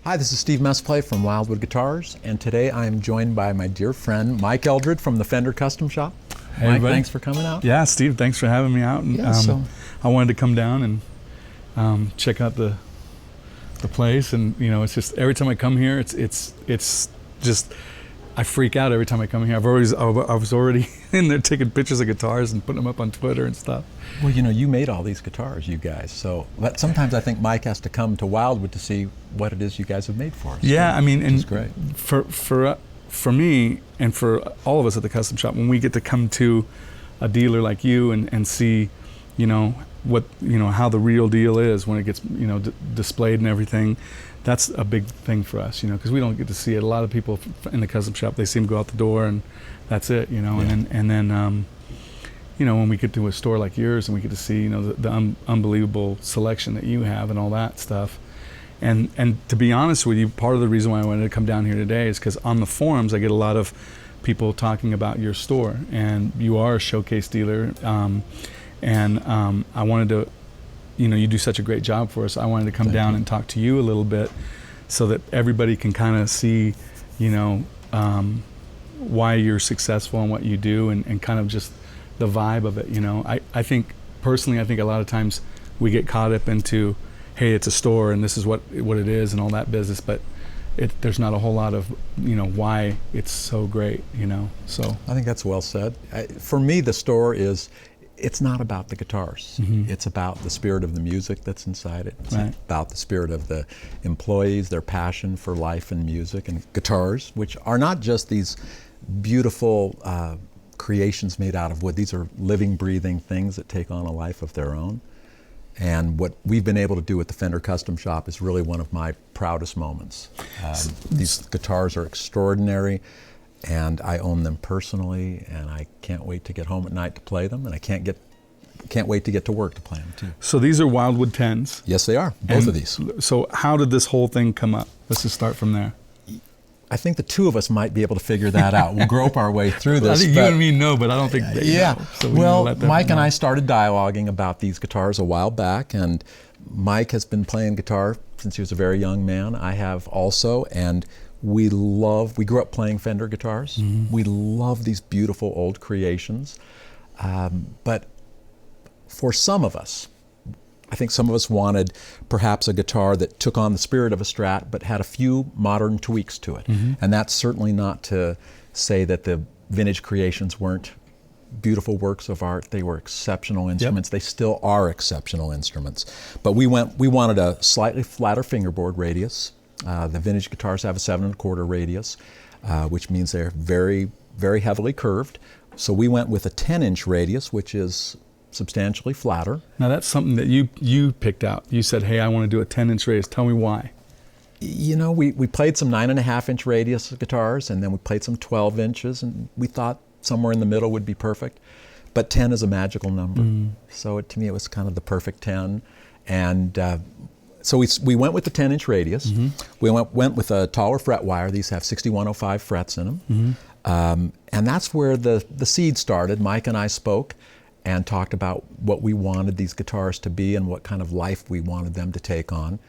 Hi, this is Steve Mesple from Wildwood Guitars, and today I am joined by my dear friend Mike Eldred from the Fender Custom Shop. Hey, Mike, everybody. thanks for coming out. Yeah, Steve, thanks for having me out. And, I wanted to come down and check out the place, and it's just every time I come here, it's just I freak out every time I come here. I was already in there taking pictures of guitars and putting them up on Twitter and stuff. Well, you made all these guitars, you guys. But sometimes I think Mike has to come to Wildwood to see what it is you guys have made for us. Yeah, I mean, and great. For me and for all of us at the Custom Shop, when we get to come to a dealer like you and see, how the real deal is when it gets displayed and everything, that's a big thing for us, because we don't get to see it. A lot of people in the Custom Shop, they see them go out the door and that's it, Yeah. and then when we get to a store like yours and we get to see the unbelievable selection that you have and all that stuff. And to be honest with you, part of the reason why I wanted to come down here today is because on the forums I get a lot of people talking about your store, and you are a showcase dealer, and I wanted to, you do such a great job for us. I wanted to come down and talk to you a little bit so that everybody can kind of see, why you're successful and what you do, and kind of just the vibe of it. I think personally, a lot of times we get caught up into, hey, it's a store and this is what it is and all that business, but there's not a whole lot of why it's so great. So I think that's well said. For me, the store it's not about the guitars. Mm-hmm. It's about the spirit of the music that's inside it. It's Right. about the spirit of the employees, their passion for life and music and guitars, which are not just these beautiful creations made out of wood. These are living, breathing things that take on a life of their own. And what we've been able to do at the Fender Custom Shop is really one of my proudest moments. These guitars are extraordinary, and I own them personally, and I can't wait to get home at night to play them, and I can't wait to get to work to play them too. So these are Wildwood 10s. Yes, they are, both of these. So how did this whole thing come up? Let's just start from there. I think the two of us might be able to figure that out. We'll grope our way through this. I think you and me know, but I don't think they know. So well, Mike and I started dialoguing about these guitars a while back, and Mike has been playing guitar since he was a very young man. I have also, and we grew up playing Fender guitars. Mm-hmm. We love these beautiful old creations. But for some of us, I think some of us wanted perhaps a guitar that took on the spirit of a Strat but had a few modern tweaks to it. Mm-hmm. And that's certainly not to say that the vintage creations weren't beautiful works of art. They were exceptional instruments. Yep. They still are exceptional instruments. But we wanted a slightly flatter fingerboard radius. The vintage guitars have a 7 1/4 radius, which means they're very, very heavily curved. So we went with a 10-inch radius, which is substantially flatter. Now that's something that you picked out. You said, hey, I want to do a 10-inch radius. Tell me why. We played some 9.5-inch radius guitars, and then we played some 12 inches, and we thought somewhere in the middle would be perfect. But 10 is a magical number. Mm. So to me, it was kind of the perfect 10. And so we went with the 10-inch radius. Mm-hmm. We went with a taller fret wire. These have 6105 frets in them. Mm-hmm. And that's where the seed started. Mike and I spoke and talked about what we wanted these guitars to be and what kind of life we wanted them to take on.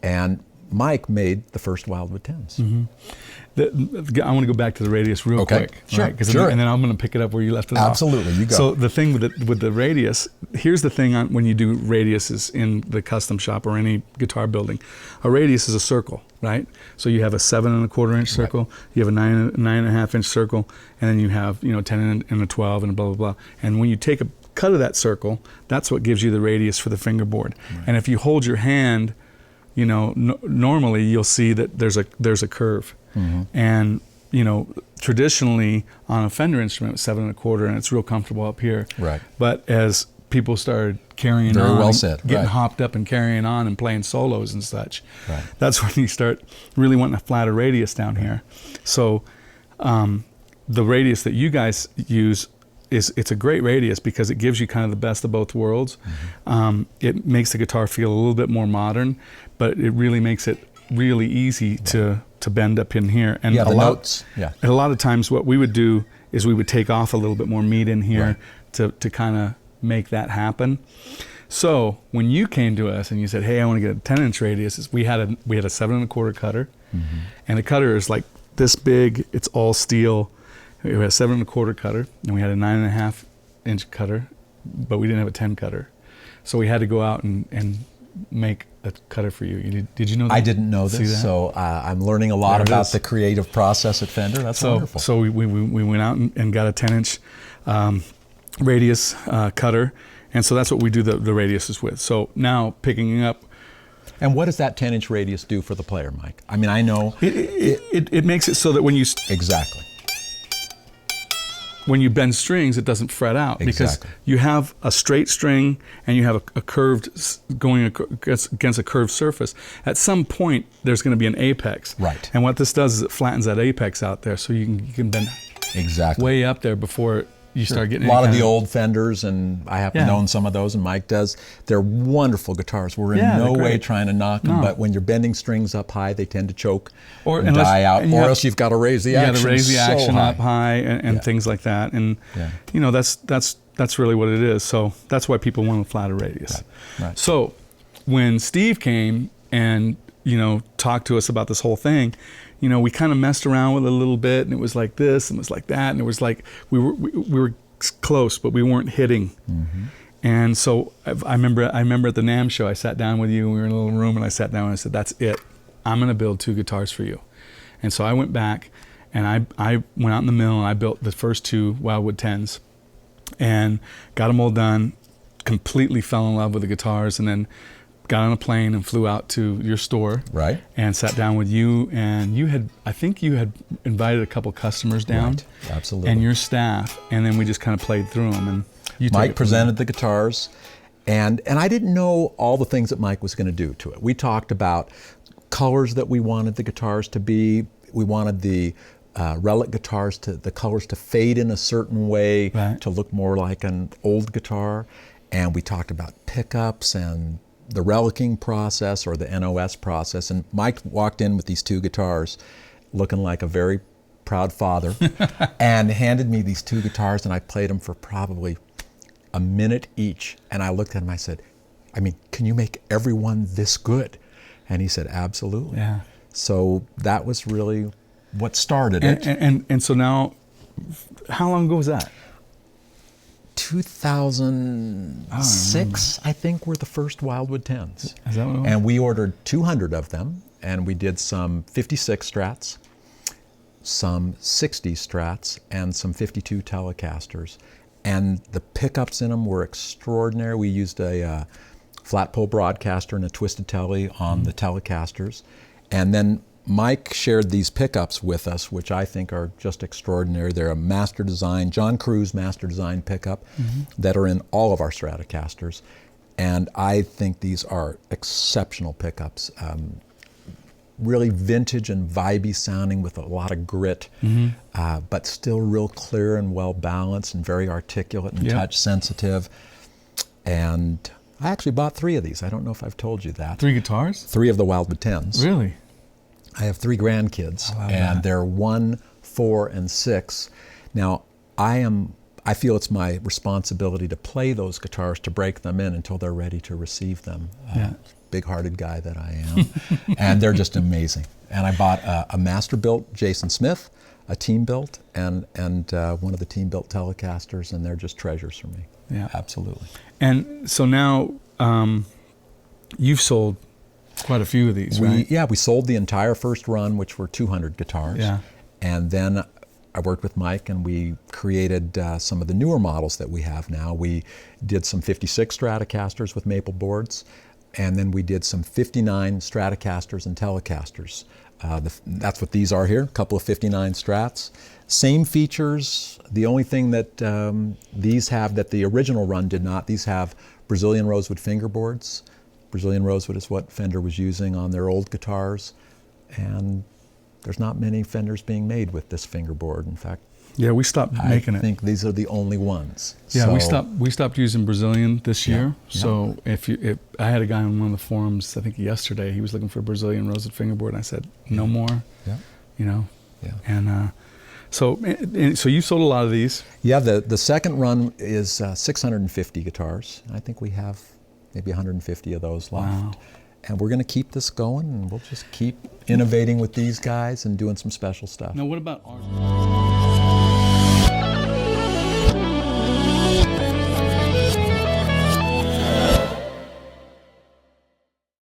And Mike made the first Wildwood 10s. Mm-hmm. I want to go back to the radius real quick. Sure, right? sure. And then I'm going to pick it up where you left it off. Absolutely, you go. So the thing with the radius, here's the thing when you do radiuses in the Custom Shop or any guitar building. A radius is a circle, right? So you have a 7 1/4-inch circle, right. You have a 9.5-inch circle, and then you have 10 and a 12 and blah, blah, blah. And when you take a cut of that circle, that's what gives you the radius for the fingerboard. Right. And if you hold your hand, normally you'll see that there's a curve. Mm-hmm. And traditionally on a Fender instrument, 7 1/4, and it's real comfortable up here. Right. But as people started carrying Very on, well said. getting Right. hopped up and carrying on and playing solos and such, right. That's when you start really wanting a flatter radius down here. So the radius that you guys use it's a great radius because it gives you kind of the best of both worlds. Mm-hmm. It makes the guitar feel a little bit more modern, but it really makes it really easy to bend up in here. And the notes. Yeah. And a lot of times what we would do is we would take off a little bit more meat in here, right, to kind of make that happen. So when you came to us and you said, "Hey, I want to get a 10-inch radius," we had a 7 1/4 cutter, and the cutter is like this big. It's all steel. We had a 7 1/4 cutter, and we had a 9 1/2 inch cutter, but we didn't have a 10 cutter. So we had to go out and make a cutter for you. Did you know that? I didn't know See this, that? so I'm learning a lot There it about is. the creative process at Fender. That's wonderful. So we went out and got a 10-inch radius cutter, and so that's what we do the radiuses with. So now picking up, And what does that 10-inch radius do for the player, Mike? I mean, I know it makes it so that exactly. when you bend strings, it doesn't fret out because Exactly. you have a straight string and you have a curved going against a curved surface. At some point, there's going to be an apex. Right. And what this does is it flattens that apex out there, so you can bend Exactly. way up there before you start getting A lot any of kind the old Fenders, and I happen to Yeah. own some of those, and Mike does. They're wonderful guitars. We're in Yeah, no they're way great. trying to knock them, No. but when you're bending strings up high, they tend to choke Or and unless- die out, and you or have- else you've got to raise the You action got to raise the so action high. up high and Yeah. things like that, and Yeah. you know that's really what it is. So that's why people want a flatter radius. Right. So when Steve came and talked to us about this whole thing, we kind of messed around with it a little bit, and it was like this, and it was like that, and it was like we were close, but we weren't hitting. And so I remember at the NAMM show, I sat down with you, and we were in a little room, and I sat down and I said, "That's it. I'm going to build 2 guitars for you." And so I went back and I went out in the mill and I built the first 2 Wildwood 10s and got them all done, completely fell in love with the guitars, and then got on a plane and flew out to your store Right. and sat down with you, and I think you had invited a couple customers down. Right. Absolutely. And your staff, and then we just kind of played through them, and you took it Mike from presented the guitars, and I didn't know all the things that Mike was going to do to it. We talked about colors that we wanted the guitars to be. We wanted the relic guitars the colors to fade in a certain way, Right. to look more like an old guitar. And we talked about pickups and the relicing process, or the NOS process. And Mike walked in with these 2 guitars, looking like a very proud father, and handed me these 2 guitars, and I played them for probably a minute each. And I looked at him, I said, I mean, can you make everyone this good? And he said, absolutely. Yeah. So that was really what started it. And so now, how long ago was that? 2006, I think, were the first Wildwood 10s. Is that what it was? And we ordered 200 of them, and we did some 56 Strats, some 60 Strats, and some 52 Telecasters. And the pickups in them were extraordinary. We used a flat pole broadcaster and a twisted tele on the Telecasters. And then Mike shared these pickups with us, which I think are just extraordinary. They're a master design, John Cruz master design pickup that are in all of our Stratocasters. And I think these are exceptional pickups. Really vintage and vibey sounding with a lot of grit, but still real clear and well balanced and very articulate and touch sensitive. And I actually bought 3 of these. I don't know if I've told you that. 3 guitars? 3 of the Wildwood 10s. Really? I have 3 grandkids, and they're 1, 4, and 6. Now, I feel it's my responsibility to play those guitars, to break them in until they're ready to receive them. Big-hearted guy that I am. And they're just amazing. And I bought a master-built Jason Smith, a team-built, and one of the team-built Telecasters, and they're just treasures for me. Yeah. Absolutely. And so now you've sold quite a few of these, right? Yeah, we sold the entire first run, which were 200 guitars. Yeah. And then I worked with Mike, and we created some of the newer models that we have now. We did some 56 Stratocasters with maple boards, and then we did some 59 Stratocasters and Telecasters. That's what these are here, a couple of 59 Strats. Same features. The only thing that these have that the original run did not, these have Brazilian rosewood fingerboards. Brazilian rosewood is what Fender was using on their old guitars, and there's not many Fenders being made with this fingerboard. In fact, Yeah, we stopped making I it. think these are the only ones. Yeah, So- we stopped using Brazilian this Yeah, year. yeah. So if I had a guy on one of the forums, I think yesterday, he was looking for a Brazilian rosewood fingerboard, and I said, no more. Yeah. Yeah. Yeah. And so you sold a lot of these. Yeah, the second run is 650 guitars. I think we have maybe 150 of those left. Wow. And we're going to keep this going, and we'll just keep innovating with these guys and doing some special stuff. Now, what about art?